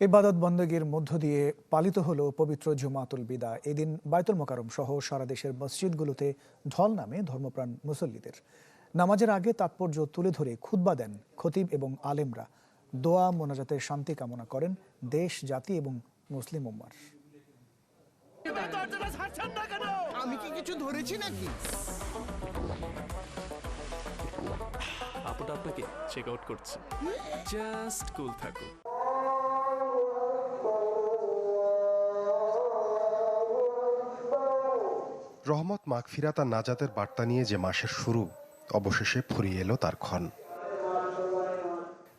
ইবাদত বন্দেগীর মধ্য দিয়ে পালিত হলো পবিত্র জুমাতুল বিদা। এদিন বায়তুল মোকাররম সহ সারা দেশের মসজিদগুলোতে ঢল নামে ধর্মপ্রাণ মুসল্লিদের। নামাজের আগে তাৎপর্য তুলে ধরে খুতবা দেন খতিব এবং আলেমরা। দোয়া মোনাজাতের শান্তি কামনা করেন দেশ, জাতি এবং মুসলিম উম্মার। আমি কি কিছু ধরেছি নাকি? আপুটা আপনাকে চেক আউট করছে। জাস্ট কুল থাকুন। রহমত, মাগফিরাত আর নাজাতের বার্তা নিয়ে যে মাসের শুরু, অবশেষে ফুরিয়ে এলো তার ক্ষণ।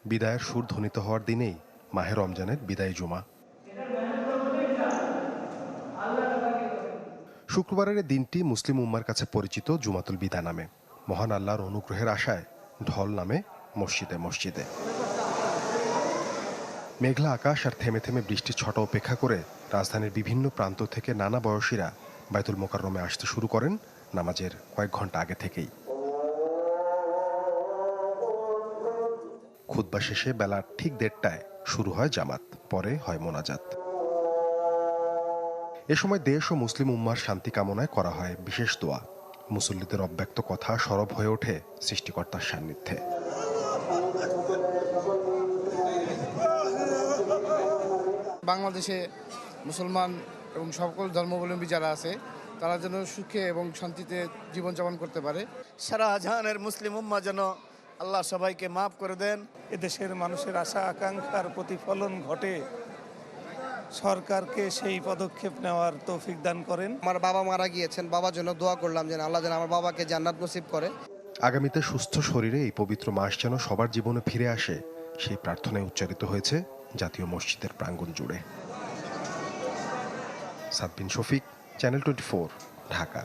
বিদায়ের সুর ধ্বনিত হওয়ার দিনেই মাহে রমজানের বিদায় জুমা। শুক্রবারের দিনটি মুসলিম উম্মার কাছে পরিচিত জুমাতুল বিদা নামে। মহান আল্লাহর অনুগ্রহের আশায় ঢল নামে মসজিদে মসজিদে। মেঘলা আকাশ আর থেমে থেমে বৃষ্টির ছটা উপেক্ষা করে রাজধানীর বিভিন্ন প্রান্ত থেকে নানা বয়সীরা বায়তুল মোকাররমে আসতে শুরু করেন নামাজের কয়েক ঘন্টা আগে থেকেই। খুতবা শেষে বেলা ঠিক 1:30টায় শুরু হয় জামাত, পরে হয় মোনাজাত। এ সময় দেশ ও মুসলিম উম্মার শান্তি কামনায় করা হয় বিশেষ দোয়া। মুসল্লিদের অব্যক্ত কথা সরব হয়ে ওঠে সৃষ্টিকর্তার সান্নিধ্যে। বাংলাদেশে মুসলমান এবং সকল ধর্মাবলম্বী যারা আছে তারা যেন সুখে এবং শান্তিতে জীবনযাপন করতে পারে। সারা জাহানের মুসলিম উম্মাহ যেন আল্লাহ সবাইকে মাফ করে দেন। এদেশের মানুষের আশা আকাঙ্ক্ষার প্রতিফলন ঘটে, সরকারকে সেই পদক্ষেপ নেওয়ার তৌফিক দান করেন। আমার বাবা মারা গিয়েছেন, বাবার জন্য দোয়া করলাম যেন আল্লাহ যেন আমার বাবাকে জান্নাত নসিব করে। আগামীতে সুস্থ শরীরে এই পবিত্র মাস যেন সবার জীবনে ফিরে আসে, সেই প্রার্থনায় উচ্চারিত হয়েছে জাতীয় মসজিদের প্রাঙ্গণ জুড়ে। সাব্বিন শফিক, চ্যানেল 24, ঢাকা।